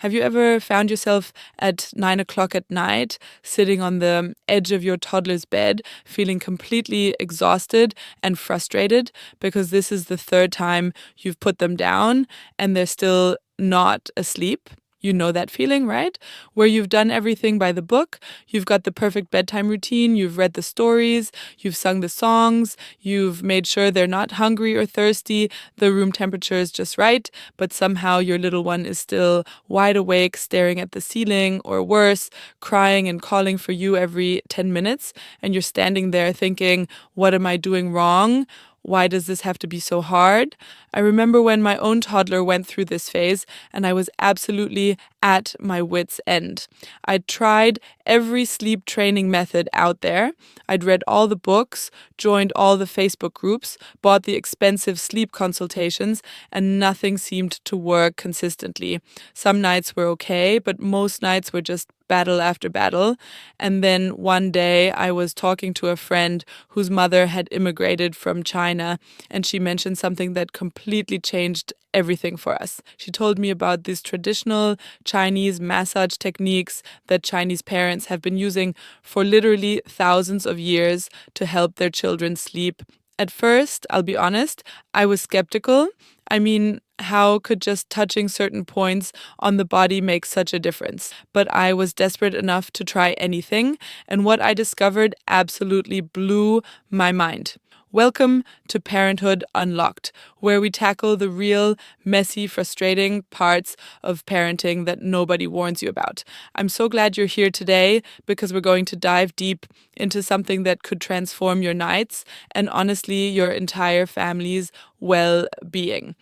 Have you ever found yourself at 9 o'clock at night, sitting on the edge of your toddler's bed, feeling completely exhausted and frustrated because this is the third time you've put them down and they're still not asleep? You know that feeling, right? Where you've done everything by the book, you've got the perfect bedtime routine, you've read the stories, you've sung the songs, you've made sure they're not hungry or thirsty, the room temperature is just right, but somehow your little one is still wide awake, staring at the ceiling, or worse, crying and calling for you every 10 minutes, and you're standing there thinking, what am I doing wrong? Why does this have to be so hard? I remember when my own toddler went through this phase and I was absolutely at my wit's end. I'd tried every sleep training method out there. I'd read all the books, joined all the Facebook groups, bought the expensive sleep consultations, and nothing seemed to work consistently. Some nights were okay, but most nights were just battle after battle. And then one day I was talking to a friend whose mother had immigrated from China, and she mentioned something that completely changed everything for us. She told me about these traditional Chinese massage techniques that Chinese parents have been using for literally thousands of years to help their children sleep. At first, I'll be honest, I was skeptical. I mean, how could just touching certain points on the body make such a difference? But I was desperate enough to try anything, and what I discovered absolutely blew my mind. Welcome to Parenthood Unlocked, where we tackle the real, messy, frustrating parts of parenting that nobody warns you about. I'm so glad you're here today because we're going to dive deep into something that could transform your nights and honestly your entire family's well-being.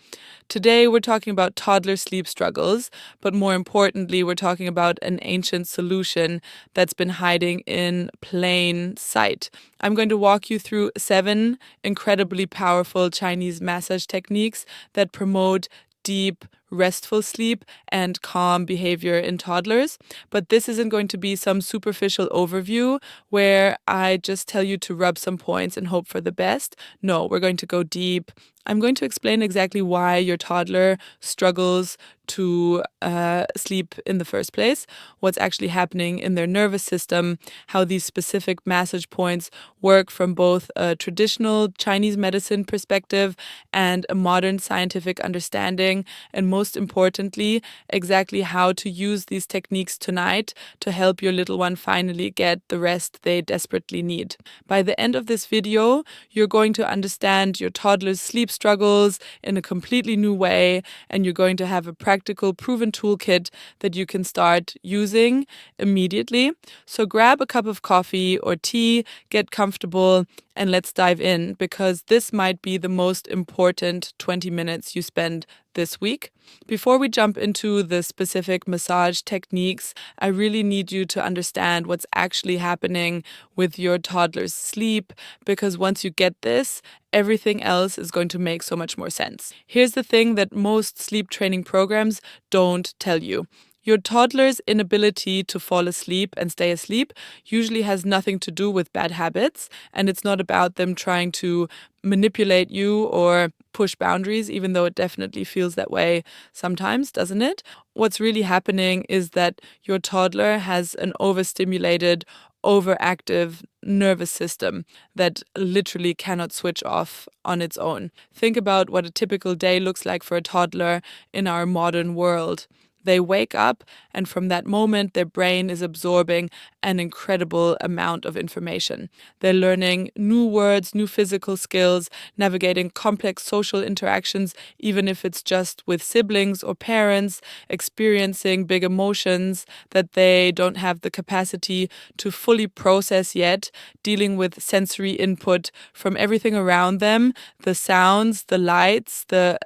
Today, we're talking about toddler sleep struggles, but more importantly, we're talking about an ancient solution that's been hiding in plain sight. I'm going to walk you through 7 incredibly powerful Chinese massage techniques that promote deep, restful sleep and calm behavior in toddlers. But this isn't going to be some superficial overview where I just tell you to rub some points and hope for the best. No, we're going to go deep. I'm going to explain exactly why your toddler struggles to sleep in the first place, what's actually happening in their nervous system, how these specific massage points work from both a traditional Chinese medicine perspective and a modern scientific understanding, and most importantly, exactly how to use these techniques tonight to help your little one finally get the rest they desperately need. By the end of this video, you're going to understand your toddler's sleep struggles in a completely new way, and you're going to have a practical, proven toolkit that you can start using immediately. So grab a cup of coffee or tea, get comfortable, and let's dive in because this might be the most important 20 minutes you spend this week. Before we jump into the specific massage techniques, I really need you to understand what's actually happening with your toddler's sleep, because once you get this, everything else is going to make so much more sense. Here's the thing that most sleep training programs don't tell you. Your toddler's inability to fall asleep and stay asleep usually has nothing to do with bad habits, and it's not about them trying to manipulate you or push boundaries, even though it definitely feels that way sometimes, doesn't it? What's really happening is that your toddler has an overstimulated, overactive nervous system that literally cannot switch off on its own. Think about what a typical day looks like for a toddler in our modern world. They wake up, and from that moment, their brain is absorbing an incredible amount of information. They're learning new words, new physical skills, navigating complex social interactions, even if it's just with siblings or parents, experiencing big emotions that they don't have the capacity to fully process yet, dealing with sensory input from everything around them, the sounds, the lights, the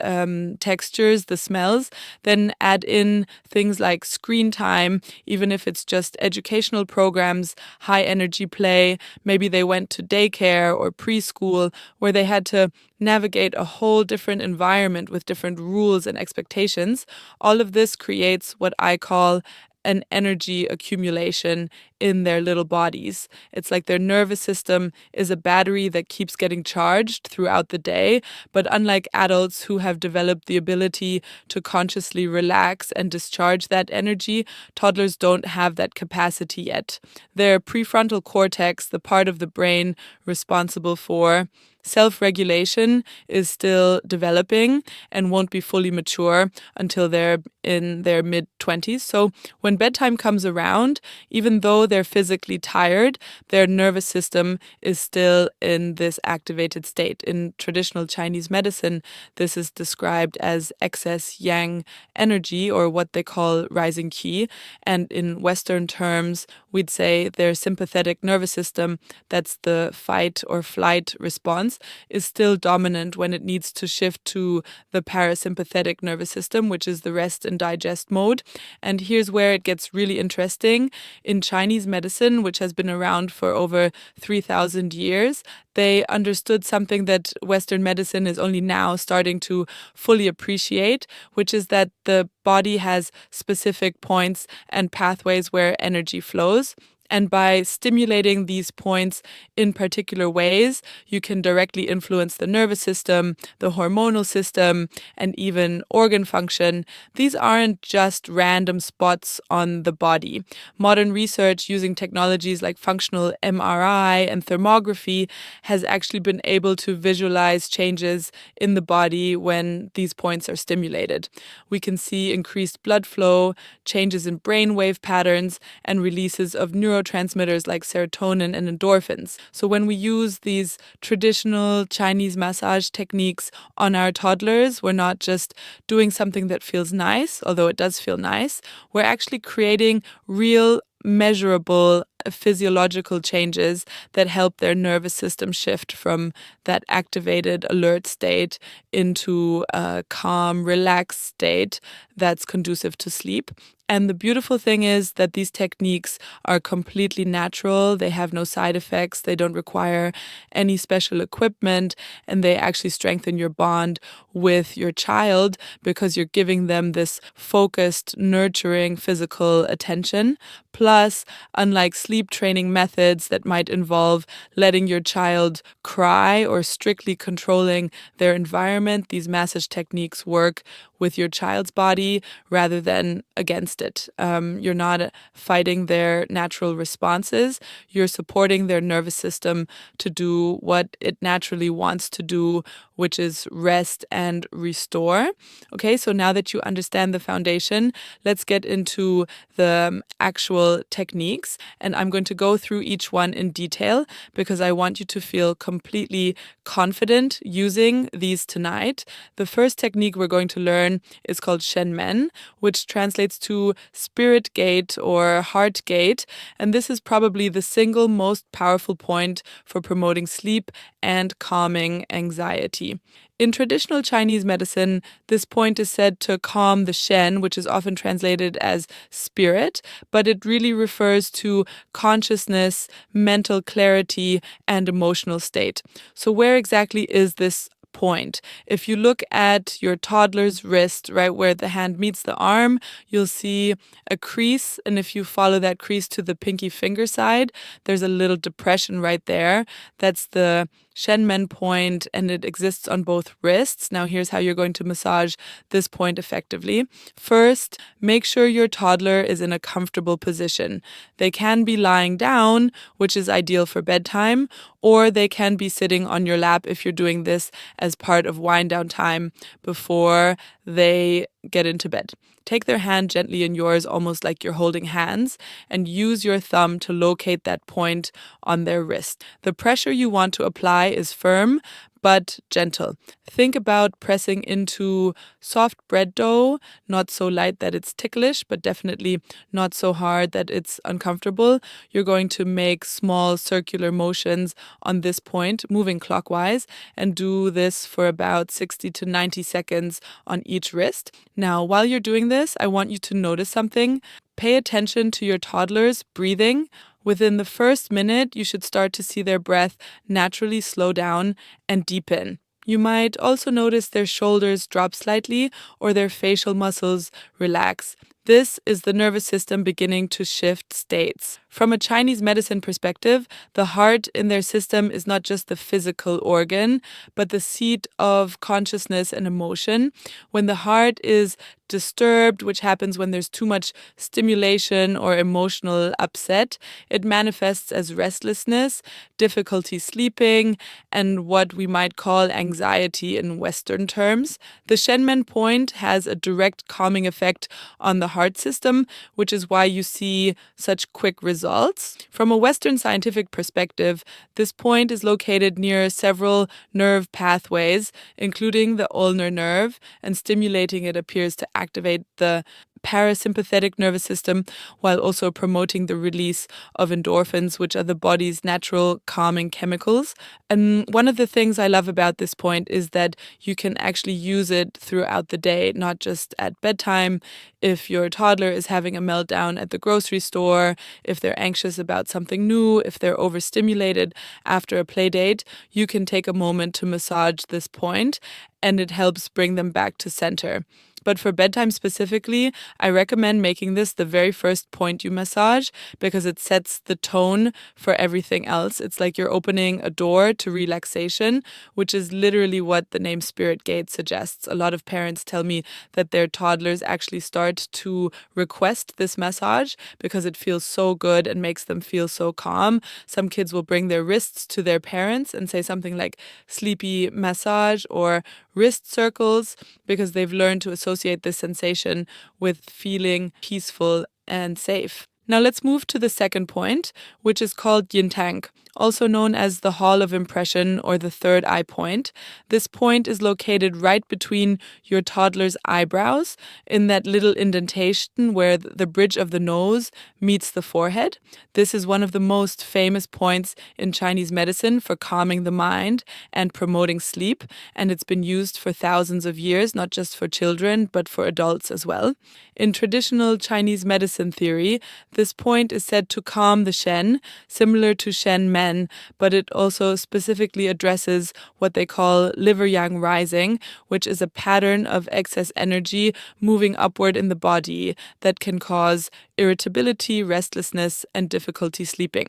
textures, the smells, then add in things like screen time, even if it's just educational programs, high energy play. Maybe they went to daycare or preschool where they had to navigate a whole different environment with different rules and expectations. All of this creates what I call an energy accumulation in their little bodies. It's like their nervous system is a battery that keeps getting charged throughout the day. But unlike adults who have developed the ability to consciously relax and discharge that energy, toddlers don't have that capacity yet. Their prefrontal cortex, the part of the brain responsible for self-regulation, is still developing and won't be fully mature until they're in their mid-20s. So when bedtime comes around, even though they're physically tired, their nervous system is still in this activated state. In traditional Chinese medicine, this is described as excess yang energy, or what they call rising qi. And in Western terms, we'd say their sympathetic nervous system, that's the fight or flight response, is still dominant when it needs to shift to the parasympathetic nervous system, which is the rest and digest mode. And here's where it gets really interesting. In Chinese medicine, which has been around for over 3,000 years, they understood something that Western medicine is only now starting to fully appreciate, which is that the body has specific points and pathways where energy flows. And by stimulating these points in particular ways, you can directly influence the nervous system, the hormonal system, and even organ function. These aren't just random spots on the body. Modern research using technologies like functional MRI and thermography has actually been able to visualize changes in the body when these points are stimulated. We can see increased blood flow, changes in brainwave patterns, and releases of neurotransmitters like serotonin and endorphins. So when we use these traditional Chinese massage techniques on our toddlers, we're not just doing something that feels nice, although it does feel nice. We're actually creating real, measurable physiological changes that help their nervous system shift from that activated alert state into a calm, relaxed state that's conducive to sleep. And the beautiful thing is that these techniques are completely natural. They have no side effects. They don't require any special equipment, and they actually strengthen your bond with your child because you're giving them this focused, nurturing physical attention. Plus, unlike sleep training methods that might involve letting your child cry or strictly controlling their environment, these massage techniques work with your child's body rather than against it. You're not fighting their natural responses. You're supporting their nervous system to do what it naturally wants to do, which is rest and restore. Okay, so now that you understand the foundation, let's get into the actual techniques. And I'm going to go through each one in detail because I want you to feel completely confident using these tonight. The first technique we're going to learn is called Shen, which translates to spirit gate or heart gate. And this is probably the single most powerful point for promoting sleep and calming anxiety. In traditional Chinese medicine, this point is said to calm the Shen, which is often translated as spirit, but it really refers to consciousness, mental clarity, and emotional state. So where exactly is this point? If you look at your toddler's wrist, right where the hand meets the arm, you'll see a crease. And if you follow that crease to the pinky finger side, there's a little depression right there. That's the Shen point, and it exists on both wrists. Now here's how you're going to massage this point effectively. First, make sure your toddler is in a comfortable position. They can be lying down, which is ideal for bedtime, or they can be sitting on your lap if you're doing this as part of wind down time before they get into bed. Take their hand gently in yours, almost like you're holding hands, and use your thumb to locate that point on their wrist. The pressure you want to apply is firm, but gentle. Think about pressing into soft bread dough, not so light that it's ticklish, but definitely not so hard that it's uncomfortable. You're going to make small circular motions on this point, moving clockwise, and do this for about 60 to 90 seconds on each wrist. Now, while you're doing this, I want you to notice something. Pay attention to your toddler's breathing. Within the first minute, you should start to see their breath naturally slow down and deepen. You might also notice their shoulders drop slightly or their facial muscles relax. This is the nervous system beginning to shift states. From a Chinese medicine perspective, the heart in their system is not just the physical organ, but the seat of consciousness and emotion. When the heart is disturbed, which happens when there's too much stimulation or emotional upset, it manifests as restlessness, difficulty sleeping, and what we might call anxiety in Western terms. The Shenmen point has a direct calming effect on the heart system, which is why you see such quick results. From a Western scientific perspective, this point is located near several nerve pathways, including the ulnar nerve, and stimulating it appears to activate the parasympathetic nervous system while also promoting the release of endorphins, which are the body's natural calming chemicals. And one of the things I love about this point is that you can actually use it throughout the day, not just at bedtime. If your toddler is having a meltdown at the grocery store, if they're anxious about something new, if they're overstimulated after a play date, you can take a moment to massage this point and it helps bring them back to center. But for bedtime specifically, I recommend making this the very first point you massage because it sets the tone for everything else. It's like you're opening a door to relaxation, which is literally what the name Spirit Gate suggests. A lot of parents tell me that their toddlers actually start to request this massage because it feels so good and makes them feel so calm. Some kids will bring their wrists to their parents and say something like sleepy massage or wrist circles because they've learned to associate this sensation with feeling peaceful and safe. Now let's move to the second point, which is called Yin Tang, also known as the Hall of Impression or the third eye point. This point is located right between your toddler's eyebrows in that little indentation where the bridge of the nose meets the forehead. This is one of the most famous points in Chinese medicine for calming the mind and promoting sleep, and it's been used for thousands of years, not just for children, but for adults as well. In traditional Chinese medicine theory, this point is said to calm the Shen, similar to Shen men, but it also specifically addresses what they call liver yang rising, which is a pattern of excess energy moving upward in the body that can cause irritability, restlessness, and difficulty sleeping.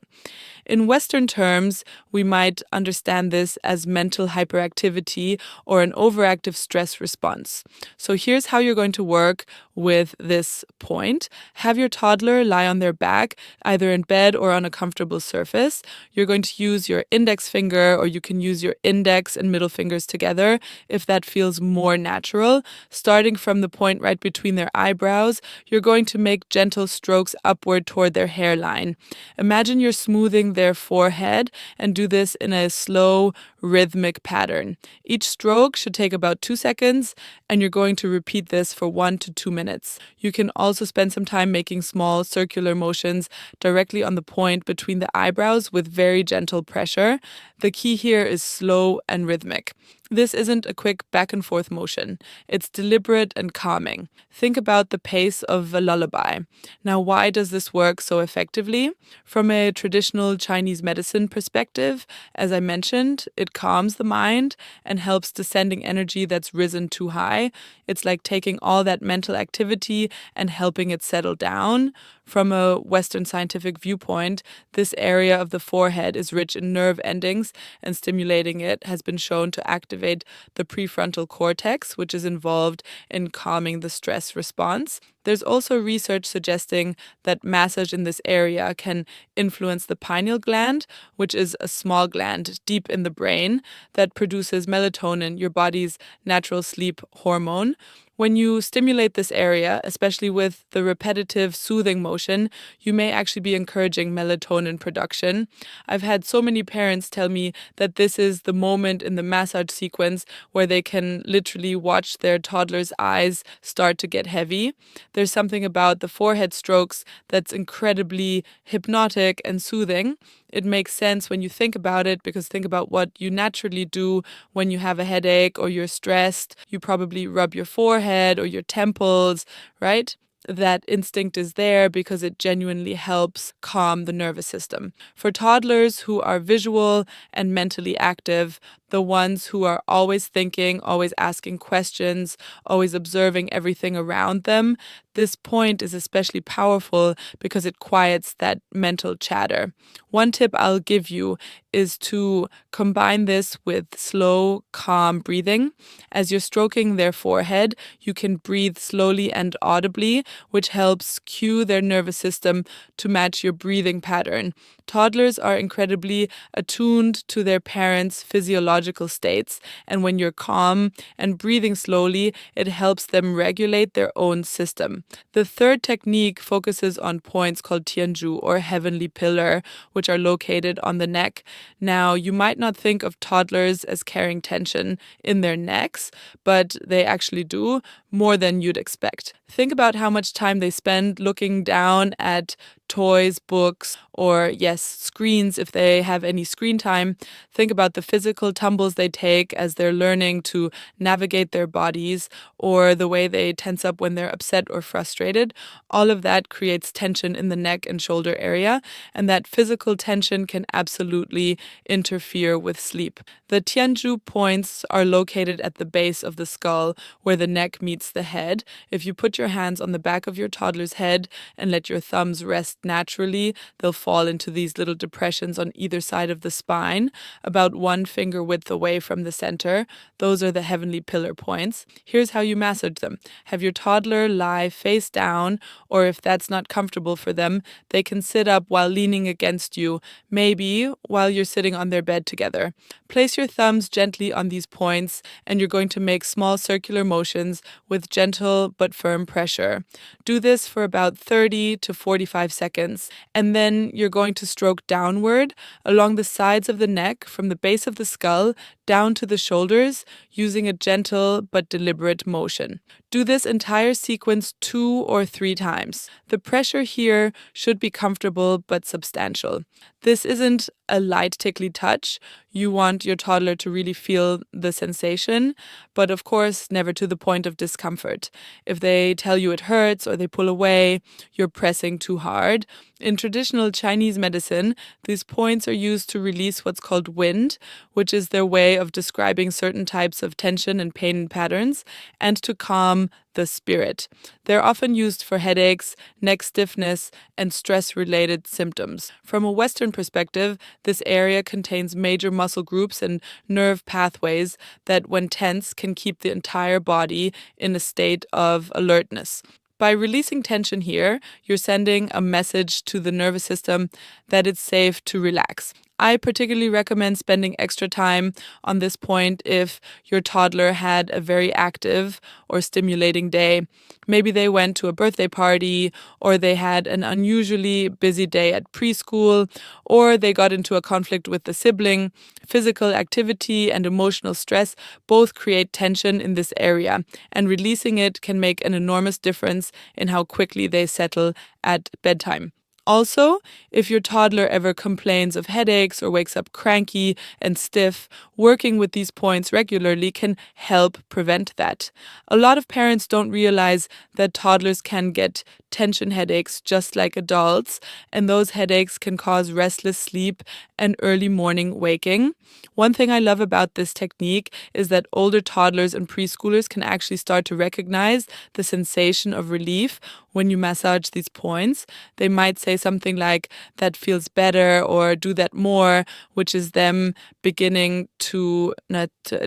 In Western terms, we might understand this as mental hyperactivity or an overactive stress response. So here's how you're going to work with this point. Have your toddler lie on their back, either in bed or on a comfortable surface. You're going to use your index finger, or you can use your index and middle fingers together if that feels more natural. Starting from the point right between their eyebrows, you're going to make gentle strokes upward toward their hairline. Imagine you're smoothing their forehead and do this in a slow, rhythmic pattern. Each stroke should take about 2 seconds, and you're going to repeat this for 1 to 2 minutes. You can also spend some time making small circular motions directly on the point between the eyebrows with very gentle pressure. The key here is slow and rhythmic. This isn't a quick back and forth motion. It's deliberate and calming. Think about the pace of a lullaby. Now, why does this work so effectively? From a traditional Chinese medicine perspective, as I mentioned, it calms the mind and helps descending energy that's risen too high. It's like taking all that mental activity and helping it settle down. From a Western scientific viewpoint, this area of the forehead is rich in nerve endings, and stimulating it has been shown to activate the prefrontal cortex, which is involved in calming the stress response. There's also research suggesting that massage in this area can influence the pineal gland, which is a small gland deep in the brain that produces melatonin, your body's natural sleep hormone. When you stimulate this area, especially with the repetitive soothing motion, you may actually be encouraging melatonin production. I've had so many parents tell me that this is the moment in the massage sequence where they can literally watch their toddler's eyes start to get heavy. There's something about the forehead strokes that's incredibly hypnotic and soothing. It makes sense when you think about it, because think about what you naturally do when you have a headache or you're stressed. You probably rub your forehead or your temples, right? that instinct is there because it genuinely helps calm the nervous system. For toddlers who are visual and mentally active, the ones who are always thinking, always asking questions, always observing everything around them, this point is especially powerful because it quiets that mental chatter. One tip I'll give you is to combine this with slow, calm breathing. As you're stroking their forehead, you can breathe slowly and audibly, which helps cue their nervous system to match your breathing pattern. Toddlers are incredibly attuned to their parents' physiological states, and when you're calm and breathing slowly, it helps them regulate their own system. The third technique focuses on points called Tian or heavenly pillar, which are located on the neck. Now, you might not think of toddlers as carrying tension in their necks, but they actually do, more than you'd expect. Think about how much time they spend looking down at toys, books, or yes, screens if they have any screen time. Think about the physical tumbles they take as they're learning to navigate their bodies, or the way they tense up when they're upset or frustrated. All of that creates tension in the neck and shoulder area, and that physical tension can absolutely interfere with sleep. The Tianzhu points are located at the base of the skull where the neck meets the head. If you put your hands on the back of your toddler's head and let your thumbs rest naturally, they'll fall into these little depressions on either side of the spine, about 1 finger width away from the center. Those are the heavenly pillar points. Here's how you massage them. Have your toddler lie face down, or if that's not comfortable for them, they can sit up while leaning against you, maybe while you're sitting on their bed together. Place your thumbs gently on these points, and you're going to make small circular motions with gentle but firm pressure. Do this for about 30 to 45 seconds, and then you're going to stroke downward along the sides of the neck from the base of the skull down to the shoulders using a gentle but deliberate motion. Do this entire sequence 2 or 3 times. The pressure here should be comfortable but substantial. This isn't a light tickly touch. You want your toddler to really feel the sensation, but of course never to the point of discomfort. If they tell you it hurts or they pull away, you're pressing too hard. In traditional Chinese medicine, these points are used to release what's called wind, which is their way of describing certain types of tension and pain patterns, and to calm the spirit. They're often used for headaches, neck stiffness, and stress-related symptoms. From a Western perspective, this area contains major muscle groups and nerve pathways that, when tense, can keep the entire body in a state of alertness. By releasing tension here, you're sending a message to the nervous system that it's safe to relax. I particularly recommend spending extra time on this point if your toddler had a very active or stimulating day. Maybe they went to a birthday party, or they had an unusually busy day at preschool, or they got into a conflict with the sibling. Physical activity and emotional stress both create tension in this area, and releasing it can make an enormous difference in how quickly they settle at bedtime. Also, if your toddler ever complains of headaches or wakes up cranky and stiff, working with these points regularly can help prevent that. A lot of parents don't realize that toddlers can get tension headaches just like adults, and those headaches can cause restless sleep and early morning waking. One thing I love about this technique is that older toddlers and preschoolers can actually start to recognize the sensation of relief when you massage these points. They might say something like, "That feels better," or "Do that more," which is them beginning to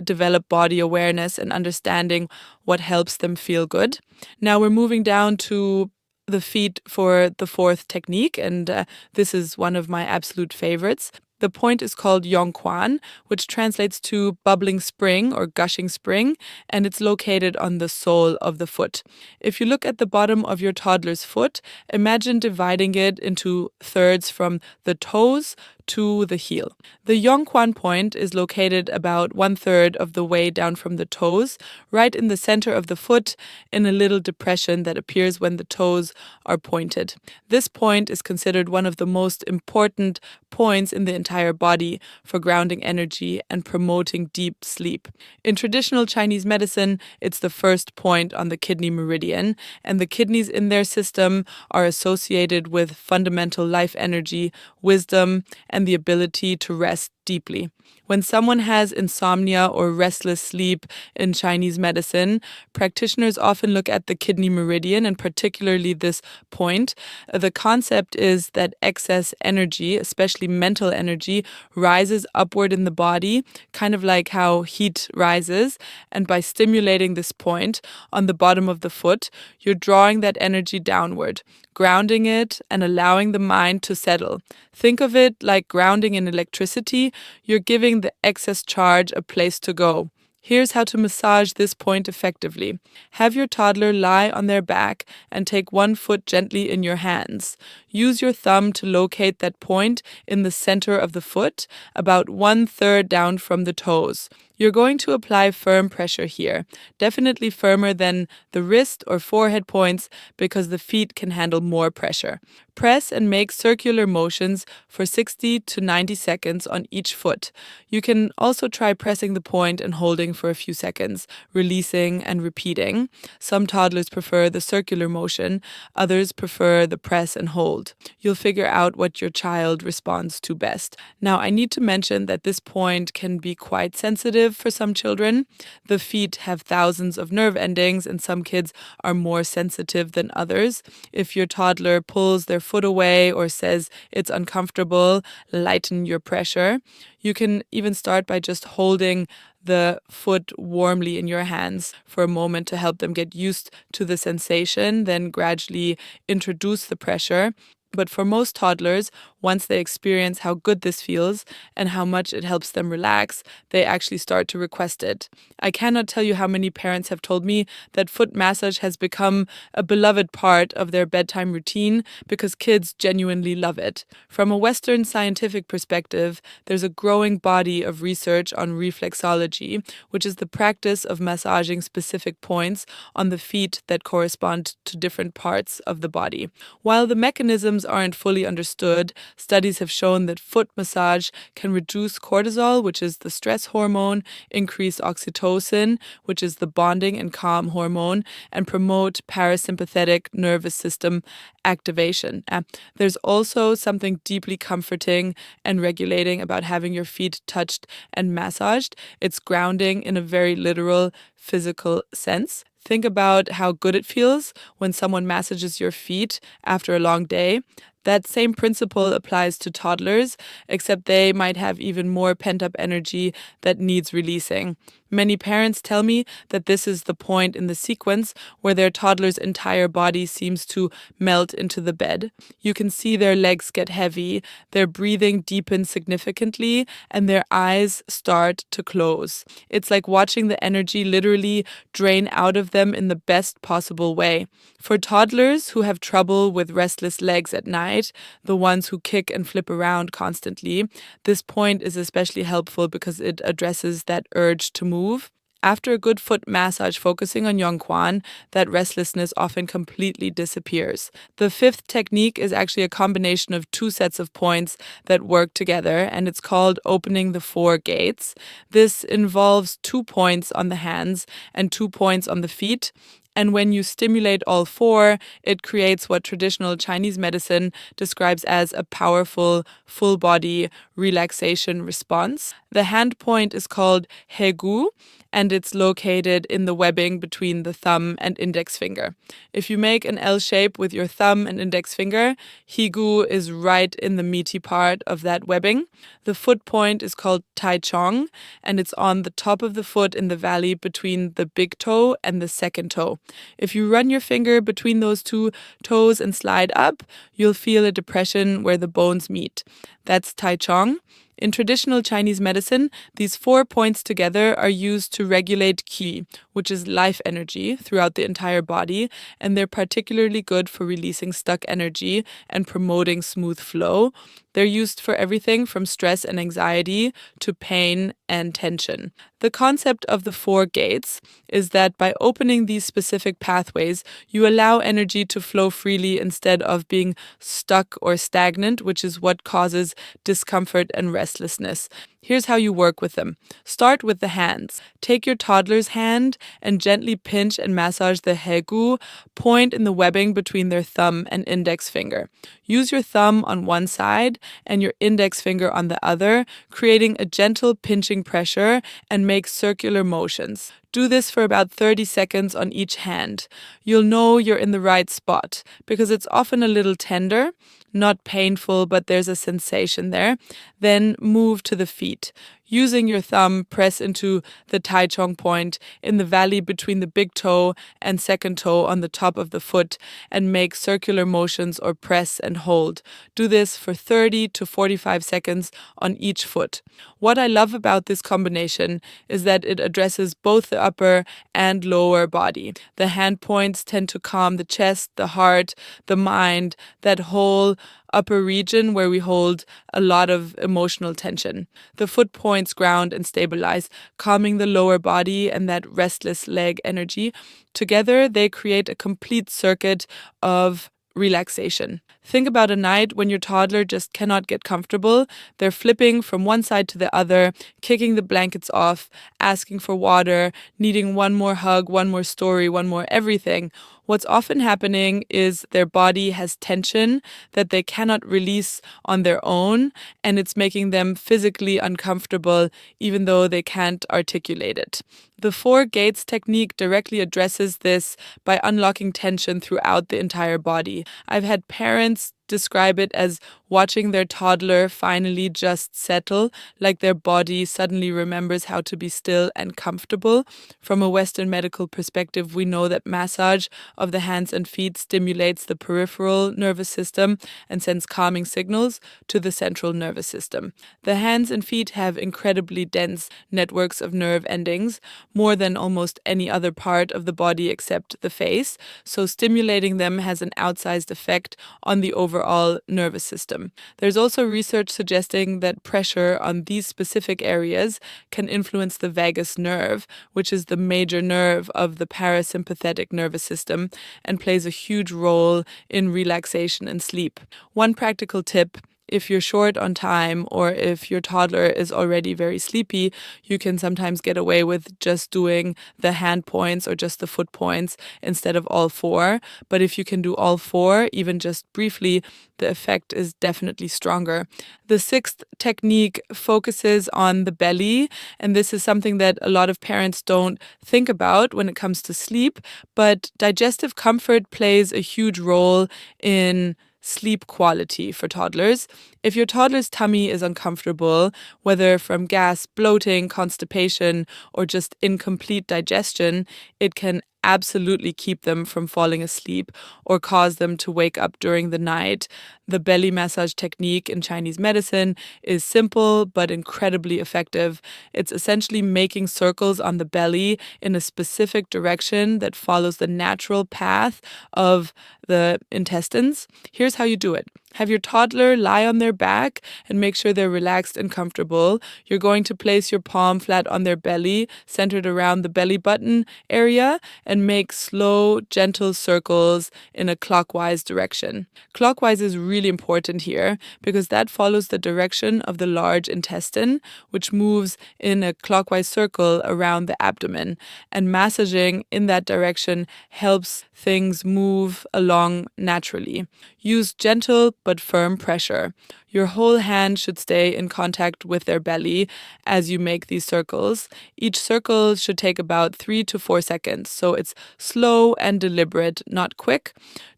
develop body awareness and understanding what helps them feel good. Now we're moving down to the feet for the fourth technique, and this is one of my absolute favorites. The point is called Yong, Quan, which translates to bubbling spring or gushing spring, and it's located on the sole of the foot. If you look at the bottom of your toddler's foot, imagine dividing it into thirds from the toes to the heel. The Yong Quan point is located about 1/3 of the way down from the toes, right in the center of the foot, in a little depression that appears when the toes are pointed. This point is considered one of the most important points in the entire body for grounding energy and promoting deep sleep. In traditional Chinese medicine, it's the first point on the kidney meridian, and the kidneys in their system are associated with fundamental life energy, wisdom, and the ability to rest deeply. When someone has insomnia or restless sleep in Chinese medicine, practitioners often look at the kidney meridian and particularly this point. The concept is that excess energy, especially mental energy, rises upward in the body, kind of like how heat rises. And by stimulating this point on the bottom of the foot, you're drawing that energy downward, grounding it and allowing the mind to settle. Think of it like grounding in electricity. You're giving the excess charge a place to go. Here's how to massage this point effectively. Have your toddler lie on their back and take one foot gently in your hands. Use your thumb to locate that point in the center of the foot, about 1/3 down from the toes. You're going to apply firm pressure here, definitely firmer than the wrist or forehead points because the feet can handle more pressure. Press and make circular motions for 60 to 90 seconds on each foot. You can also try pressing the point and holding for a few seconds, releasing and repeating. Some toddlers prefer the circular motion, others prefer the press and hold. You'll figure out what your child responds to best. Now, I need to mention that this point can be quite sensitive for some children. The feet have thousands of nerve endings, and some kids are more sensitive than others. If your toddler pulls their foot away or says it's uncomfortable, lighten your pressure. You can even start by just holding the foot warmly in your hands for a moment to help them get used to the sensation, then gradually introduce the pressure. But for most toddlers, once they experience how good this feels and how much it helps them relax, they actually start to request it. I cannot tell you how many parents have told me that foot massage has become a beloved part of their bedtime routine because kids genuinely love it. From a Western scientific perspective, there's a growing body of research on reflexology, which is the practice of massaging specific points on the feet that correspond to different parts of the body. While the mechanisms aren't fully understood, studies have shown that foot massage can reduce cortisol, which is the stress hormone, increase oxytocin, which is the bonding and calm hormone, and promote parasympathetic nervous system activation. There's also something deeply comforting and regulating about having your feet touched and massaged. It's grounding in a very literal physical sense. Think about how good it feels when someone massages your feet after a long day. That same principle applies to toddlers, except they might have even more pent-up energy that needs releasing. Many parents tell me that this is the point in the sequence where their toddler's entire body seems to melt into the bed. You can see their legs get heavy, their breathing deepens significantly, and their eyes start to close. It's like watching the energy literally drain out of them in the best possible way. For toddlers who have trouble with restless legs at night, the ones who kick and flip around constantly, this point is especially helpful because it addresses that urge to move. After a good foot massage focusing on Yong Quan, that restlessness often completely disappears. The fifth technique is actually a combination of two sets of points that work together, and it's called opening the four gates. This involves 2 points on the hands and 2 points on the feet. And when you stimulate all four, it creates what traditional Chinese medicine describes as a powerful, full-body relaxation response. The hand point is called He Gu, and it's located in the webbing between the thumb and index finger. If you make an L shape with your thumb and index finger, He Gu is right in the meaty part of that webbing. The foot point is called Tai Chong, and it's on the top of the foot in the valley between the big toe and the second toe. If you run your finger between those two toes and slide up, you'll feel a depression where the bones meet. That's Tai Chong. In traditional Chinese medicine, these 4 points together are used to regulate qi, which is life energy throughout the entire body, and they're particularly good for releasing stuck energy and promoting smooth flow. They're used for everything from stress and anxiety to pain and tension. The concept of the four gates is that by opening these specific pathways, you allow energy to flow freely instead of being stuck or stagnant, which is what causes discomfort and restlessness. Here's how you work with them. Start with the hands. Take your toddler's hand and gently pinch and massage the hegu point in the webbing between their thumb and index finger. Use your thumb on one side and your index finger on the other, creating a gentle pinching pressure, and make circular motions. Do this for about 30 seconds on each hand. You'll know you're in the right spot because it's often a little tender, not painful, but there's a sensation there. Then move to the feet. Using your thumb, press into the Tai Chong point in the valley between the big toe and second toe on the top of the foot and make circular motions or press and hold. Do this for 30 to 45 seconds on each foot. What I love about this combination is that it addresses both the upper and lower body. The hand points tend to calm the chest, the heart, the mind, that whole upper region where we hold a lot of emotional tension. The foot points ground and stabilize, calming the lower body and that restless leg energy. Together, they create a complete circuit of relaxation. Think about a night when your toddler just cannot get comfortable. They're flipping from one side to the other, kicking the blankets off, asking for water, needing one more hug, one more story, one more everything. What's often happening is their body has tension that they cannot release on their own, and it's making them physically uncomfortable even though they can't articulate it. The four gates technique directly addresses this by unlocking tension throughout the entire body. I've had parents describe it as watching their toddler finally just settle, like their body suddenly remembers how to be still and comfortable. From a Western medical perspective, we know that massage of the hands and feet stimulates the peripheral nervous system and sends calming signals to the central nervous system. The hands and feet have incredibly dense networks of nerve endings, more than almost any other part of the body except the face, so stimulating them has an outsized effect on the overall nervous system. There's also research suggesting that pressure on these specific areas can influence the vagus nerve, which is the major nerve of the parasympathetic nervous system and plays a huge role in relaxation and sleep. One practical tip: if you're short on time or if your toddler is already very sleepy, you can sometimes get away with just doing the hand points or just the foot points instead of all four. But if you can do all four, even just briefly, the effect is definitely stronger. The sixth technique focuses on the belly, and this is something that a lot of parents don't think about when it comes to sleep, but digestive comfort plays a huge role in sleep quality for toddlers. If your toddler's tummy is uncomfortable, whether from gas, bloating, constipation, or just incomplete digestion, it can absolutely keep them from falling asleep or cause them to wake up during the night. The belly massage technique in Chinese medicine is simple but incredibly effective. It's essentially making circles on the belly in a specific direction that follows the natural path of the intestines. Here's how you do it. Have your toddler lie on their back and make sure they're relaxed and comfortable. You're going to place your palm flat on their belly, centered around the belly button area, and make slow, gentle circles in a clockwise direction. Clockwise is really important here because that follows the direction of the large intestine, which moves in a clockwise circle around the abdomen. And massaging in that direction helps things move along naturally. Use gentle but firm pressure. Your whole hand should stay in contact with their belly as you make these circles. Each circle should take about 3 to 4 seconds, so it's slow and deliberate, not quick.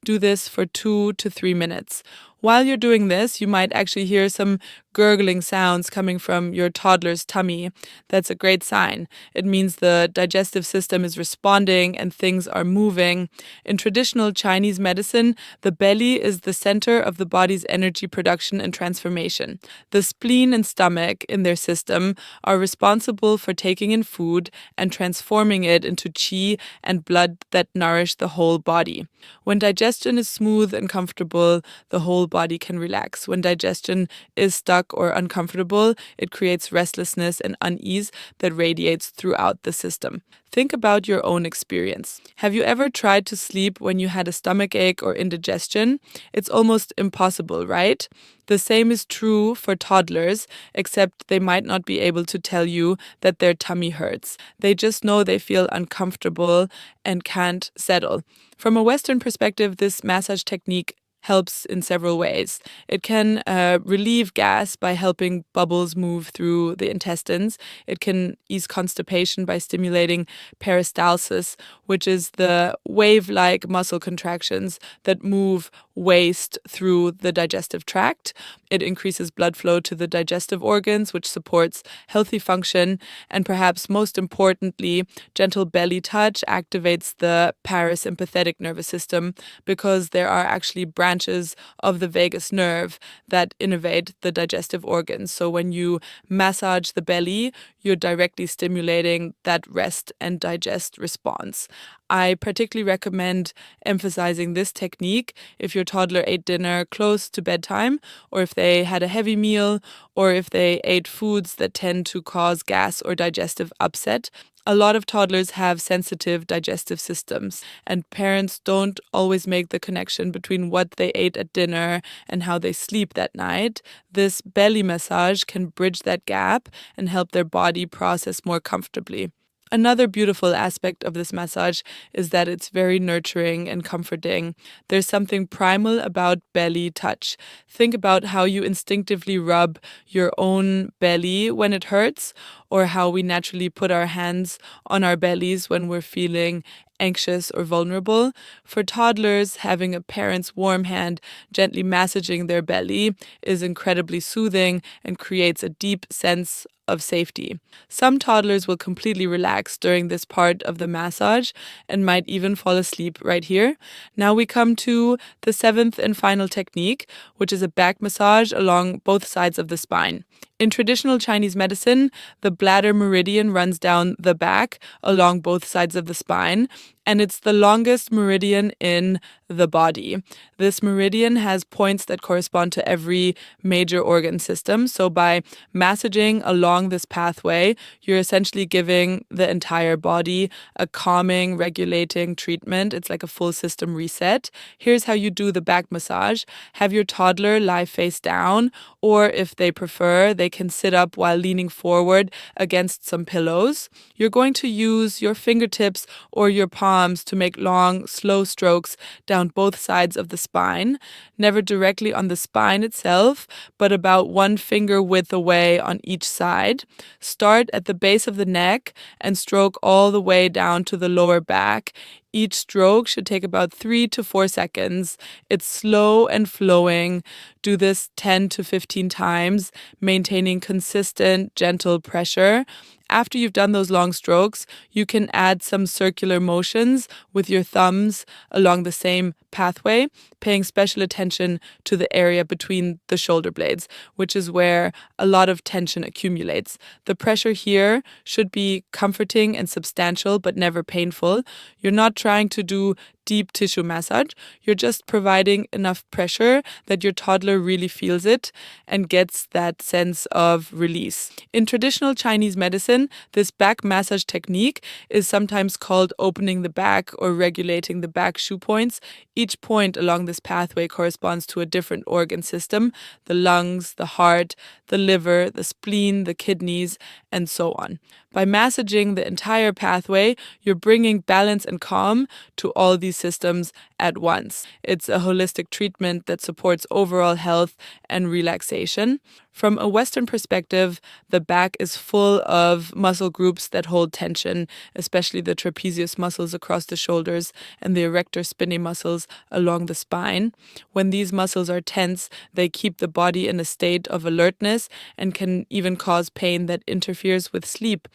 Do this for 2 to 3 minutes. While you're doing this, you might actually hear some gurgling sounds coming from your toddler's tummy, that's a great sign. It means the digestive system is responding and things are moving. In traditional Chinese medicine, the belly is the center of the body's energy production and transformation. The spleen and stomach in their system are responsible for taking in food and transforming it into qi and blood that nourish the whole body. When digestion is smooth and comfortable, the whole body can relax. When digestion is stuck or uncomfortable, it creates restlessness and unease that radiates throughout the system. Think about your own experience. Have you ever tried to sleep when you had a stomach ache or indigestion? It's almost impossible, right? The same is true for toddlers, except they might not be able to tell you that their tummy hurts. They just know they feel uncomfortable and can't settle. From a Western perspective, this massage technique helps in several ways. It can relieve gas by helping bubbles move through the intestines. It can ease constipation by stimulating peristalsis, which is the wave-like muscle contractions that move waste through the digestive tract. It increases blood flow to the digestive organs, which supports healthy function. And perhaps most importantly, gentle belly touch activates the parasympathetic nervous system because there are actually branches of the vagus nerve that innervate the digestive organs. So when you massage the belly, you're directly stimulating that rest and digest response. I particularly recommend emphasizing this technique if your toddler ate dinner close to bedtime, or if they had a heavy meal, or if they ate foods that tend to cause gas or digestive upset. A lot of toddlers have sensitive digestive systems, and parents don't always make the connection between what they ate at dinner and how they sleep that night. This belly massage can bridge that gap and help their body process more comfortably. Another beautiful aspect of this massage is that it's very nurturing and comforting. There's something primal about belly touch. Think about how you instinctively rub your own belly when it hurts, or how we naturally put our hands on our bellies when we're feeling anxious or vulnerable. For toddlers, having a parent's warm hand gently massaging their belly is incredibly soothing and creates a deep sense of safety. Some toddlers will completely relax during this part of the massage and might even fall asleep right here. Now we come to the seventh and final technique, which is a back massage along both sides of the spine. In traditional Chinese medicine, the bladder meridian runs down the back along both sides of the spine, and it's the longest meridian in the body. This meridian has points that correspond to every major organ system. So by massaging along this pathway, you're essentially giving the entire body a calming, regulating treatment. It's like a full system reset. Here's how you do the back massage. Have your toddler lie face down, or if they prefer, they can sit up while leaning forward against some pillows. You're going to use your fingertips or your palms to make long, slow strokes down both sides of the spine, never directly on the spine itself, but about one finger width away on each side. Start at the base of the neck and stroke all the way down to the lower back. Each stroke should take about 3 to 4 seconds. It's slow and flowing. Do this 10 to 15 times, maintaining consistent, gentle pressure. After you've done those long strokes, you can add some circular motions with your thumbs along the same pathway, paying special attention to the area between the shoulder blades, which is where a lot of tension accumulates. The pressure here should be comforting and substantial, but never painful. You're not trying to do deep tissue massage. You're just providing enough pressure that your toddler really feels it and gets that sense of release. In traditional Chinese medicine, this back massage technique is sometimes called opening the back or regulating the back shu points. Each point along this pathway corresponds to a different organ system: the lungs, the heart, the liver, the spleen, the kidneys, and so on. By massaging the entire pathway, you're bringing balance and calm to all these systems at once. It's a holistic treatment that supports overall health and relaxation. From a Western perspective, the back is full of muscle groups that hold tension, especially the trapezius muscles across the shoulders and the erector spinae muscles along the spine. When these muscles are tense, they keep the body in a state of alertness and can even cause pain that interferes with sleep.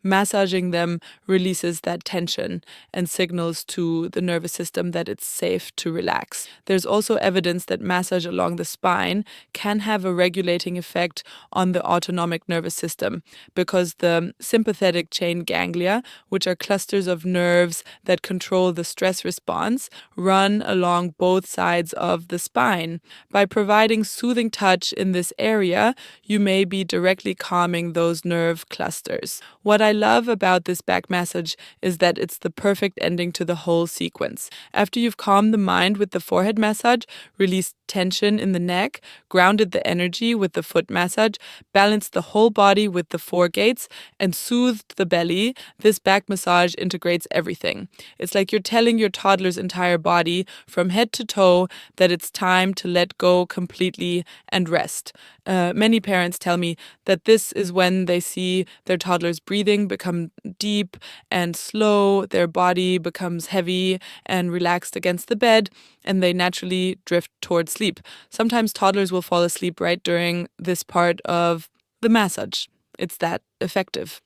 Massaging them releases that tension and signals to the nervous system that it's safe to relax. There's also evidence that massage along the spine can have a regulating effect on the autonomic nervous system because the sympathetic chain ganglia, which are clusters of nerves that control the stress response, run along both sides of the spine. By providing soothing touch in this area, you may be directly calming those nerve clusters. What I love about this back massage is that it's the perfect ending to the whole sequence. After you've calmed the mind with the forehead massage, released tension in the neck, grounded the energy with the foot massage, balanced the whole body with the four gates, and soothed the belly, this back massage integrates everything. It's like you're telling your toddler's entire body from head to toe that it's time to let go completely and rest. Many parents tell me that this is when they see their toddler's breathing become deep and slow, their body becomes heavy and relaxed against the bed, and they naturally drift towards sleep. Sometimes toddlers will fall asleep right during this part of the massage. It's that effective.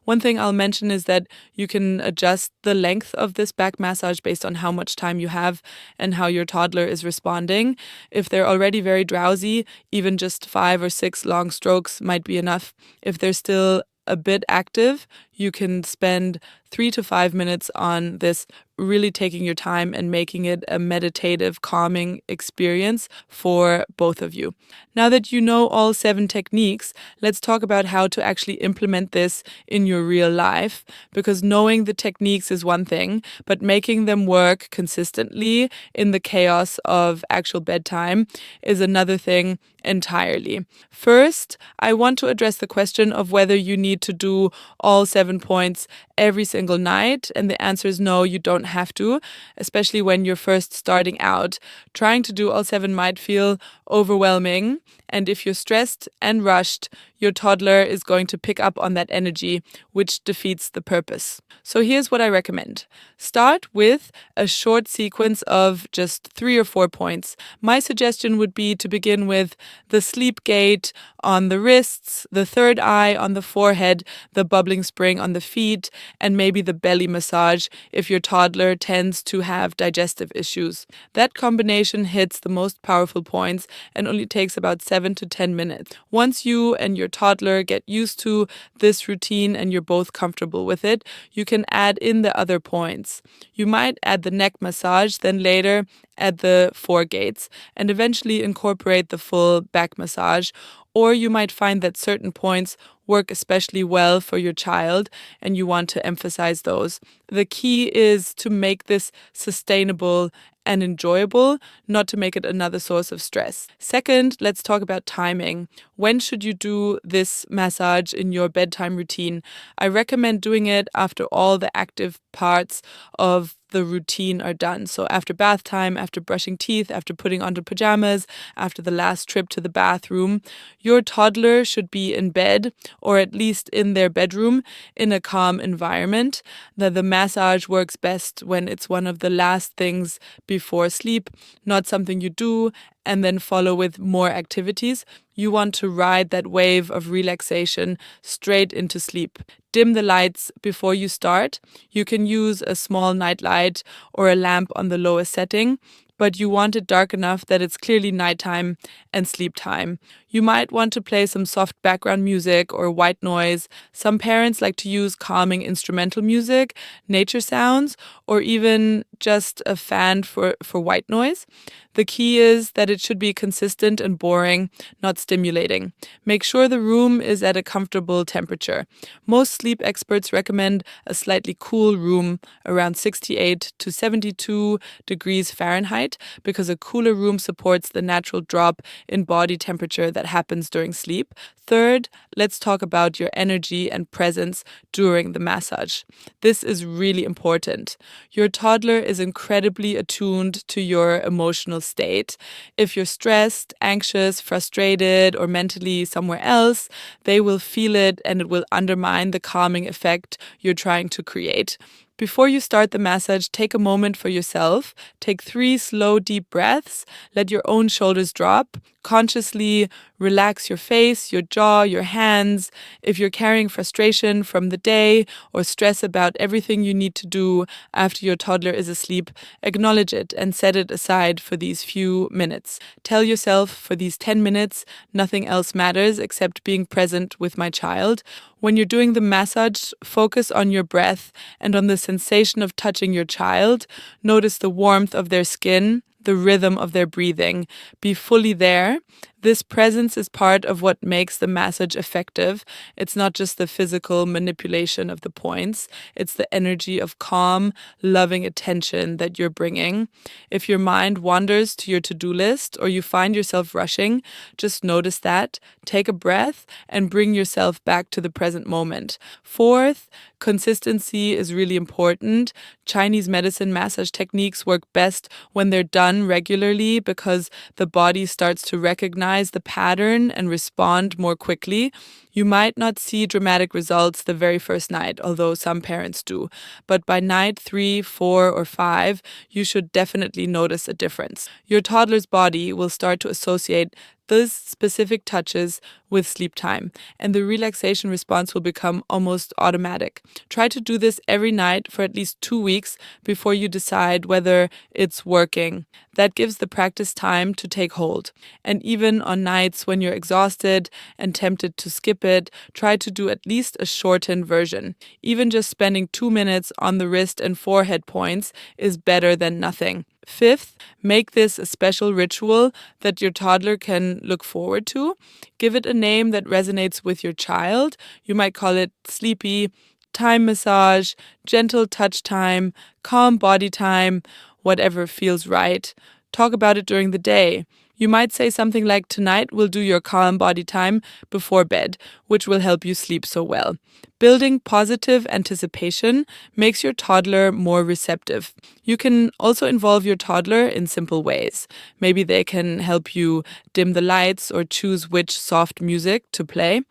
One thing I'll mention is that you can adjust the length of this back massage based on how much time you have and how your toddler is responding. If they're already very drowsy, even just 5 or 6 long strokes might be enough. If they're still a bit active, you can spend 3 to 5 minutes on this, really taking your time and making it a meditative, calming experience for both of you. Now that you know all 7 techniques, let's talk about how to actually implement this in your real life, because knowing the techniques is one thing, but making them work consistently in the chaos of actual bedtime is another thing entirely. First, I want to address the question of whether you need to do all 7 points every single night, and the answer is no, you don't have to, especially when you're first starting out. Trying to do all 7 might feel overwhelming, and if you're stressed and rushed, your toddler is going to pick up on that energy, which defeats the purpose. So here's what I recommend. Start with a short sequence of just 3 or 4 points. My suggestion would be to begin with the sleep gate on the wrists, the third eye on the forehead, the bubbling spring on the feet, and maybe the belly massage if your toddler tends to have digestive issues. That combination hits the most powerful points and only takes about 7 to 10 minutes. Once you and your toddler get used to this routine and you're both comfortable with it, you can add in the other points. You might add the neck massage, then later add the 4 gates, and eventually incorporate the full back massage. Or you might find that certain points work especially well for your child and you want to emphasize those. The key is to make this sustainable and enjoyable, not to make it another source of stress. Second, let's talk about timing. When should you do this massage in your bedtime routine? I recommend doing it after all the active parts of the routine are done. So after bath time, after brushing teeth, after putting on the pajamas, after the last trip to the bathroom, your toddler should be in bed or at least in their bedroom in a calm environment. The massage works best when it's one of the last things before sleep, not something you do and then follow with more activities. You want to ride that wave of relaxation straight into sleep. Dim the lights before you start. You can use a small night light or a lamp on the lowest setting, but you want it dark enough that it's clearly nighttime and sleep time. You might want to play some soft background music or white noise. Some parents like to use calming instrumental music, nature sounds, or even just a fan for white noise. The key is that it should be consistent and boring, not stimulating. Make sure the room is at a comfortable temperature. Most sleep experts recommend a slightly cool room around 68 to 72 degrees Fahrenheit because a cooler room supports the natural drop in body temperature that happens during sleep. Third, let's talk about your energy and presence during the massage. This is really important. Your toddler is incredibly attuned to your emotional state. If you're stressed, anxious, frustrated, or mentally somewhere else, they will feel it and it will undermine the calming effect you're trying to create. Before you start the massage, take a moment for yourself. Take 3 slow, deep breaths. Let your own shoulders drop. Consciously relax your face, your jaw, your hands. If you're carrying frustration from the day or stress about everything you need to do after your toddler is asleep, acknowledge it and set it aside for these few minutes. Tell yourself, for these 10 minutes, nothing else matters except being present with my child. When you're doing the massage, focus on your breath and on the sensation of touching your child. Notice the warmth of their skin, the rhythm of their breathing. Be fully there. This presence is part of what makes the massage effective. It's not just the physical manipulation of the points, it's the energy of calm, loving attention that you're bringing. If your mind wanders to your to-do list or you find yourself rushing, just notice that, take a breath, and bring yourself back to the present moment. Fourth, consistency is really important. Chinese medicine massage techniques work best when they're done regularly because the body starts to recognize the pattern and respond more quickly. You might not see dramatic results the very first night, although some parents do. But by night 3, 4, or 5, you should definitely notice a difference. Your toddler's body will start to associate those specific touches with sleep time, and the relaxation response will become almost automatic. Try to do this every night for at least 2 weeks before you decide whether it's working. That gives the practice time to take hold. And even on nights when you're exhausted and tempted to skip it, try to do at least a shortened version. Even just spending 2 minutes on the wrist and forehead points is better than nothing. Fifth, make this a special ritual that your toddler can look forward to. Give it a name that resonates with your child. You might call it sleepy, time massage, gentle touch time, calm body time, whatever feels right. Talk about it during the day. You might say something like, tonight we'll do your calm body time before bed, which will help you sleep so well. Building positive anticipation makes your toddler more receptive. You can also involve your toddler in simple ways. Maybe they can help you dim the lights or choose which soft music to play.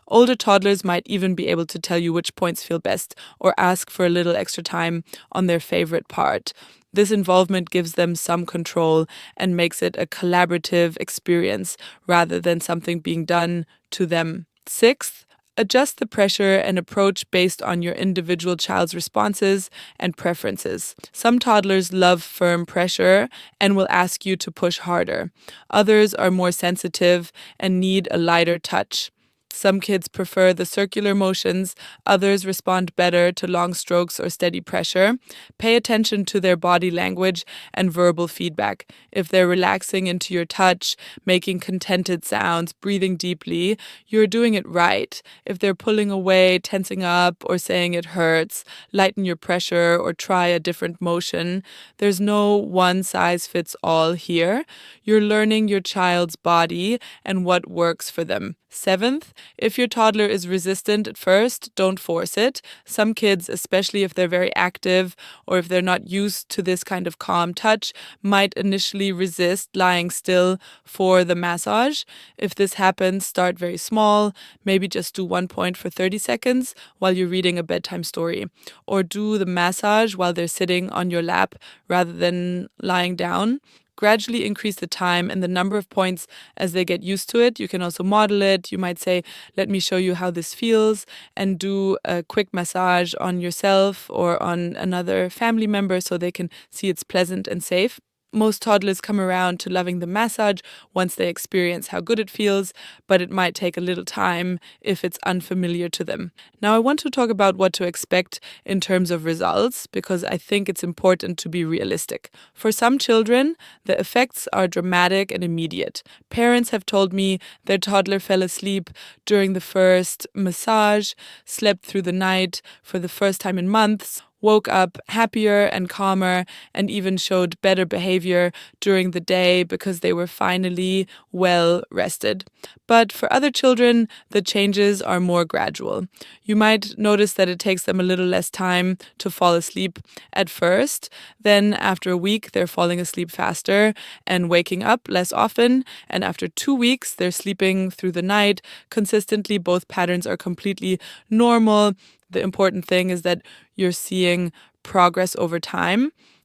Older toddlers might even be able to tell you which points feel best or ask for a little extra time on their favorite part. This involvement gives them some control and makes it a collaborative experience rather than something being done to them. Sixth, adjust the pressure and approach based on your individual child's responses and preferences. Some toddlers love firm pressure and will ask you to push harder. Others are more sensitive and need a lighter touch. Some kids prefer the circular motions, others respond better to long strokes or steady pressure. Pay attention to their body language and verbal feedback. If they're relaxing into your touch, making contented sounds, breathing deeply, you're doing it right. If they're pulling away, tensing up, or saying it hurts, lighten your pressure or try a different motion. There's no one size fits all here. You're learning your child's body and what works for them. Seventh, if your toddler is resistant at first, don't force it. Some kids, especially if they're very active or if they're not used to this kind of calm touch, might initially resist lying still for the massage. If this happens, start very small. Maybe just do 1 point for 30 seconds while you're reading a bedtime story. Or do the massage while they're sitting on your lap rather than lying down. Gradually increase the time and the number of points as they get used to it. You can also model it. You might say, let me show you how this feels, and do a quick massage on yourself or on another family member so they can see it's pleasant and safe. Most toddlers come around to loving the massage once they experience how good it feels, but it might take a little time if it's unfamiliar to them. Now, I want to talk about what to expect in terms of results, because I think it's important to be realistic. For some children, the effects are dramatic and immediate. Parents have told me their toddler fell asleep during the first massage, slept through the night for the first time in months, woke up happier and calmer and even showed better behavior during the day because they were finally well rested. But for other children, the changes are more gradual. You might notice that it takes them a little less time to fall asleep at first. Then, after a week, they're falling asleep faster and waking up less often. And after 2 weeks, they're sleeping through the night consistently. Both patterns are completely normal. The important thing is that you're seeing progress over time.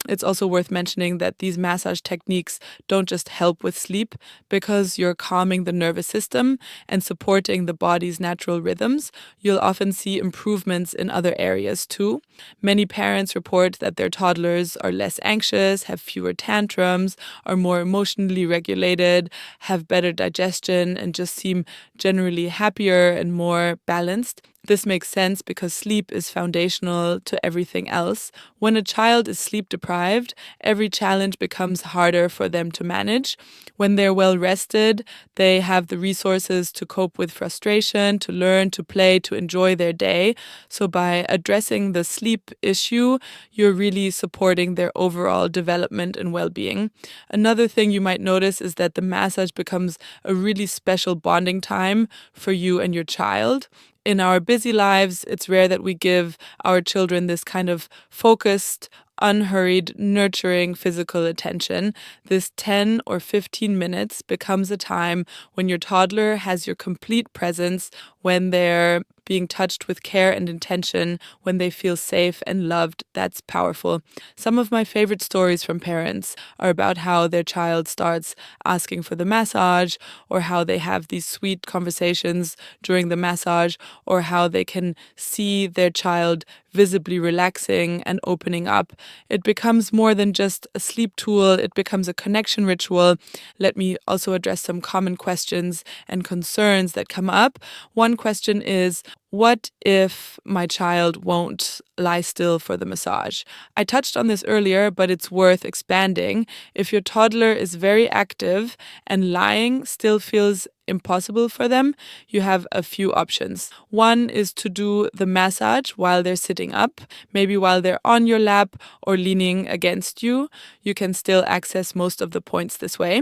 It's also worth mentioning that these massage techniques don't just help with sleep because you're calming the nervous system and supporting the body's natural rhythms. You'll often see improvements in other areas too. Many parents report that their toddlers are less anxious, have fewer tantrums, are more emotionally regulated, have better digestion, and just seem generally happier and more balanced. This makes sense because sleep is foundational to everything else. When a child is sleep deprived, every challenge becomes harder for them to manage. When they're well rested, they have the resources to cope with frustration, to learn, to play, to enjoy their day. So by addressing the sleep issue, you're really supporting their overall development and well-being. Another thing you might notice is that the massage becomes a really special bonding time for you and your child. In our busy lives, it's rare that we give our children this kind of focused, unhurried, nurturing physical attention. This 10 or 15 minutes becomes a time when your toddler has your complete presence, when they're being touched with care and intention, when they feel safe and loved. That's powerful. Some of my favorite stories from parents are about how their child starts asking for the massage, or how they have these sweet conversations during the massage, or how they can see their child visibly relaxing and opening up. It becomes more than just a sleep tool, it becomes a connection ritual. Let me also address some common questions and concerns that come up. One question is, what if my child won't lie still for the massage? I touched on this earlier, but it's worth expanding. If your toddler is very active and lying still feels impossible for them, you have a few options. One is to do the massage while they're sitting up, maybe while they're on your lap or leaning against you. You can still access most of the points this way.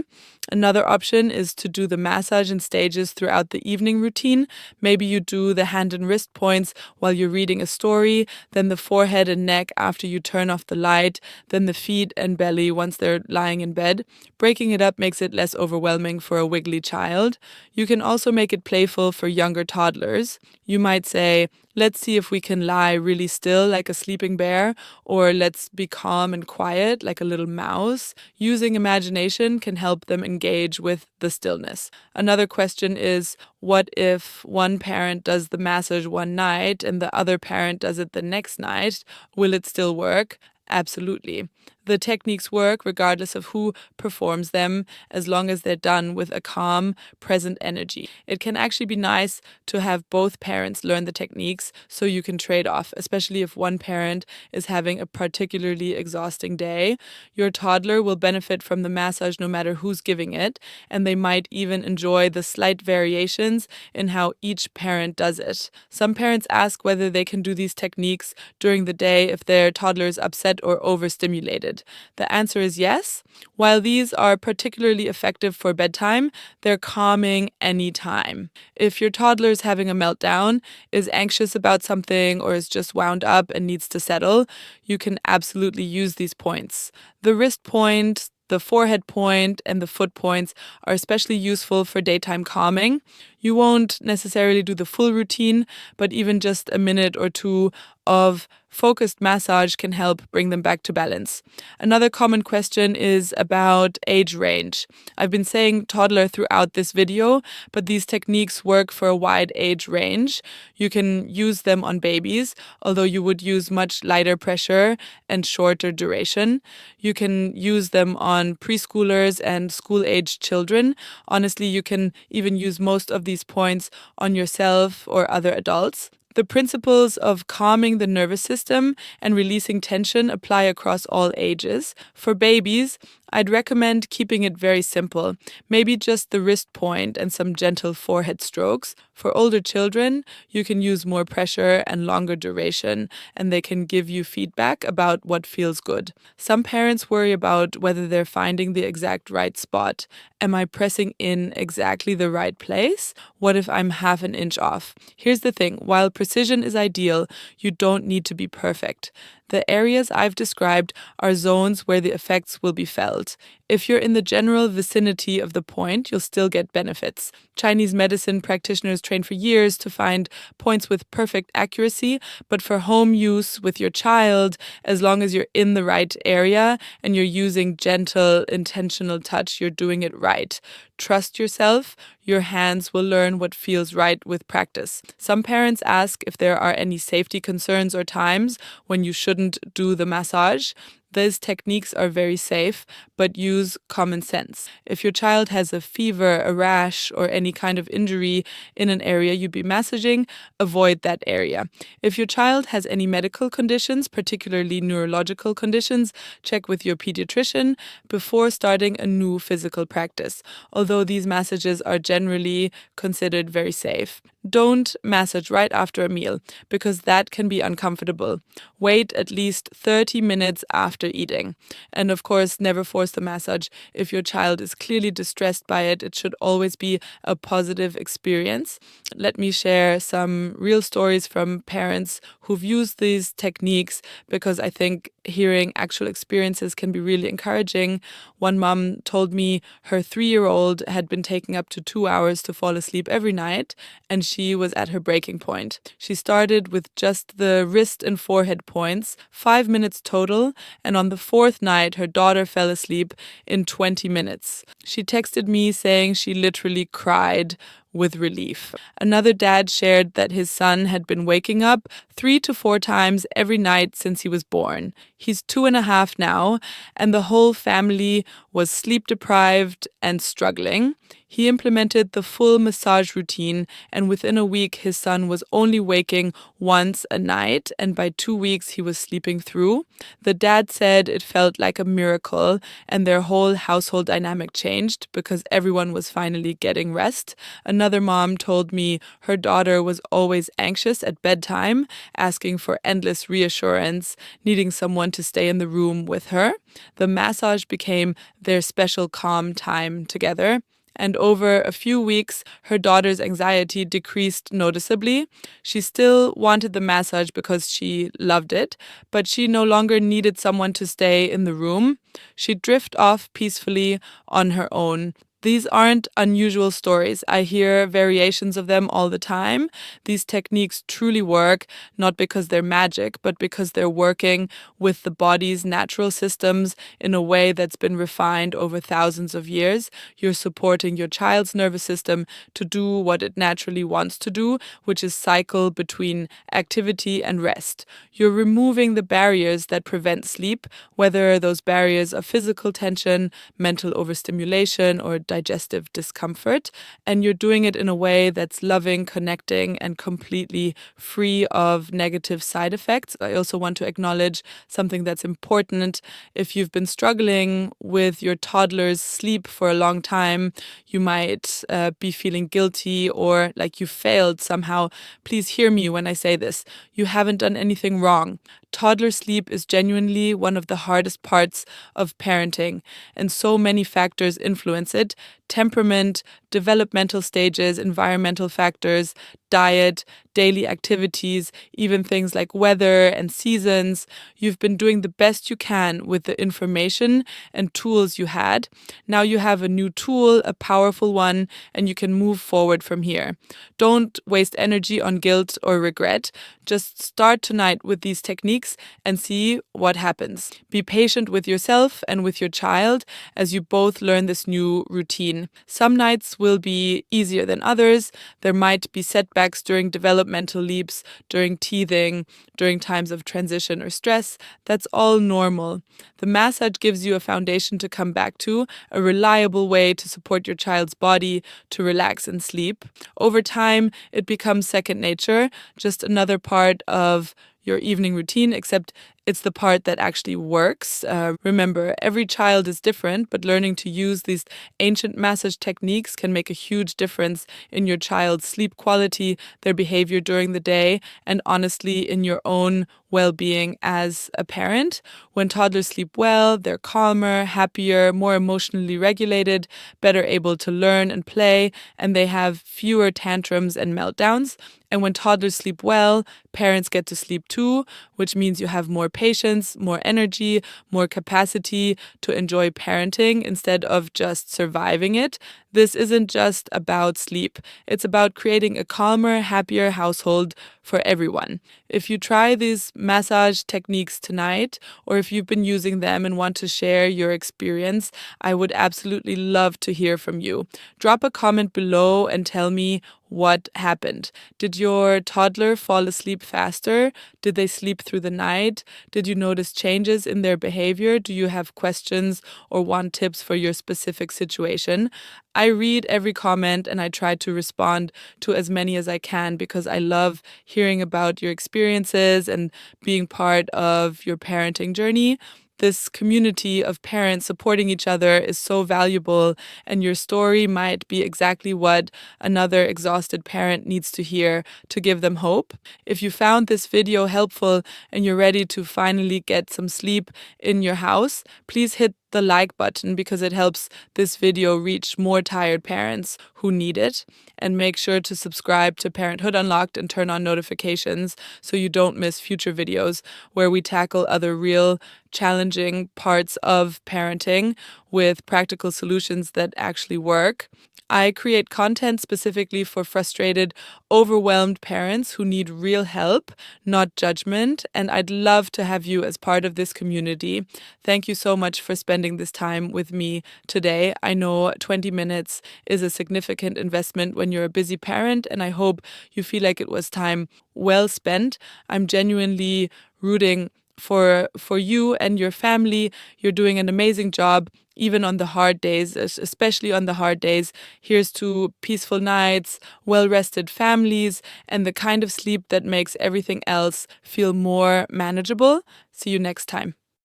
Another option is to do the massage in stages throughout the evening routine. Maybe you do the hand and wrist points while you're reading a story, then the forehead and neck after you turn off the light, then the feet and belly once they're lying in bed. Breaking it up makes it less overwhelming for a wiggly child. You can also make it playful for younger toddlers. You might say, let's see if we can lie really still like a sleeping bear, or let's be calm and quiet like a little mouse. Using imagination can help them engage with the stillness. Another question is, what if one parent does the massage one night and the other parent does it the next night? Will it still work? Absolutely. The techniques work regardless of who performs them, as long as they're done with a calm, present energy. It can actually be nice to have both parents learn the techniques so you can trade off, especially if one parent is having a particularly exhausting day. Your toddler will benefit from the massage no matter who's giving it, and they might even enjoy the slight variations in how each parent does it. Some parents ask whether they can do these techniques during the day if their toddler is upset or overstimulated. The answer is yes. While these are particularly effective for bedtime, they're calming anytime. If your toddler is having a meltdown, is anxious about something, or is just wound up and needs to settle, you can absolutely use these points. The wrist point, the forehead point, and the foot points are especially useful for daytime calming. You won't necessarily do the full routine, but even just a minute or two of focused massage can help bring them back to balance. Another common question is about age range. I've been saying toddler throughout this video, but these techniques work for a wide age range. You can use them on babies, although you would use much lighter pressure and shorter duration. You can use them on preschoolers and school-aged children. Honestly, you can even use most of these points on yourself or other adults. The principles of calming the nervous system and releasing tension apply across all ages. For babies, I'd recommend keeping it very simple, maybe just the wrist point and some gentle forehead strokes. For older children, you can use more pressure and longer duration, and they can give you feedback about what feels good. Some parents worry about whether they're finding the exact right spot. Am I pressing in exactly the right place? What if I'm half an inch off? Here's the thing, while precision is ideal, you don't need to be perfect. The areas I've described are zones where the effects will be felt. If you're in the general vicinity of the point, you'll still get benefits. Chinese medicine practitioners train for years to find points with perfect accuracy, but for home use with your child, as long as you're in the right area and you're using gentle, intentional touch, you're doing it right. Trust yourself. Your hands will learn what feels right with practice. Some parents ask if there are any safety concerns or times when you shouldn't do the massage. These techniques are very safe, but use common sense. If your child has a fever, a rash, or any kind of injury in an area you'd be massaging, avoid that area. If your child has any medical conditions, particularly neurological conditions, check with your pediatrician before starting a new physical practice, although these massages are generally considered very safe. Don't massage right after a meal, because that can be uncomfortable. Wait at least 30 minutes after eating. And of course, never force the massage. If your child is clearly distressed by it, it should always be a positive experience. Let me share some real stories from parents who've used these techniques, because I think hearing actual experiences can be really encouraging. One mom told me her 3-year-old had been taking up to 2 hours to fall asleep every night, and she was at her breaking point. She started with just the wrist and forehead points, 5 minutes total, and on the 4th night, her daughter fell asleep in 20 minutes. She texted me saying she literally cried with relief. Another dad shared that his son had been waking up 3 to 4 times every night since he was born. He's 2.5 now, and the whole family was sleep deprived and struggling. He implemented the full massage routine, and within a week, his son was only waking once a night, and by 2 weeks, he was sleeping through. The dad said it felt like a miracle, and their whole household dynamic changed because everyone was finally getting rest. Another mom told me her daughter was always anxious at bedtime, asking for endless reassurance, needing someone to stay in the room with her. The massage became their special calm time together. And over a few weeks, her daughter's anxiety decreased noticeably. She still wanted the massage because she loved it, but she no longer needed someone to stay in the room. She'd drift off peacefully on her own. These aren't unusual stories. I hear variations of them all the time. These techniques truly work, not because they're magic, but because they're working with the body's natural systems in a way that's been refined over thousands of years. You're supporting your child's nervous system to do what it naturally wants to do, which is cycle between activity and rest. You're removing the barriers that prevent sleep, whether those barriers are physical tension, mental overstimulation, or digestive discomfort, and you're doing it in a way that's loving, connecting, and completely free of negative side effects. I also want to acknowledge something that's important. If you've been struggling with your toddler's sleep for a long time, you might be feeling guilty or like you failed somehow. Please hear me when I say this. You haven't done anything wrong. Toddler sleep is genuinely one of the hardest parts of parenting, and so many factors influence it: temperament, developmental stages, environmental factors, diet, daily activities, even things like weather and seasons. You've been doing the best you can with the information and tools you had. Now you have a new tool, a powerful one, and you can move forward from here. Don't waste energy on guilt or regret. Just start tonight with these techniques and see what happens. Be patient with yourself and with your child as you both learn this new routine. Some nights will be easier than others. There might be setbacks during developmental leaps, during teething, during times of transition or stress. That's all normal. The massage gives you a foundation to come back to, a reliable way to support your child's body to relax and sleep. Over time, it becomes second nature, just another part of your evening routine, except It's the part that actually works. Remember, every child is different, but learning to use these ancient massage techniques can make a huge difference in your child's sleep quality, their behavior during the day, and honestly, in your own well-being as a parent. When toddlers sleep well, they're calmer, happier, more emotionally regulated, better able to learn and play, and they have fewer tantrums and meltdowns. And when toddlers sleep well, parents get to sleep too, which means you have more patience, more energy, more capacity to enjoy parenting instead of just surviving it. This isn't just about sleep. It's about creating a calmer, happier household for everyone. If you try these massage techniques tonight, or if you've been using them and want to share your experience, I would absolutely love to hear from you. Drop a comment below and tell me what happened. Did your toddler fall asleep faster? Did they sleep through the night? Did you notice changes in their behavior? Do you have questions or want tips for your specific situation? I read every comment and I try to respond to as many as I can because I love hearing about your experiences and being part of your parenting journey. This community of parents supporting each other is so valuable, and your story might be exactly what another exhausted parent needs to hear to give them hope. If you found this video helpful and you're ready to finally get some sleep in your house, please hit the like button because it helps this video reach more tired parents who need it. And make sure to subscribe to Parenthood Unlocked and turn on notifications so you don't miss future videos where we tackle other real challenging parts of parenting with practical solutions that actually work. I create content specifically for frustrated, overwhelmed parents who need real help, not judgment, and I'd love to have you as part of this community. Thank you so much for spending this time with me today. I know 20 minutes is a significant investment when you're a busy parent, and I hope you feel like it was time well spent. I'm genuinely rooting for you and your family. You're doing an amazing job, even on the hard days, especially on the hard days. Here's to peaceful nights, well-rested families, and the kind of sleep that makes everything else feel more manageable. See you next time.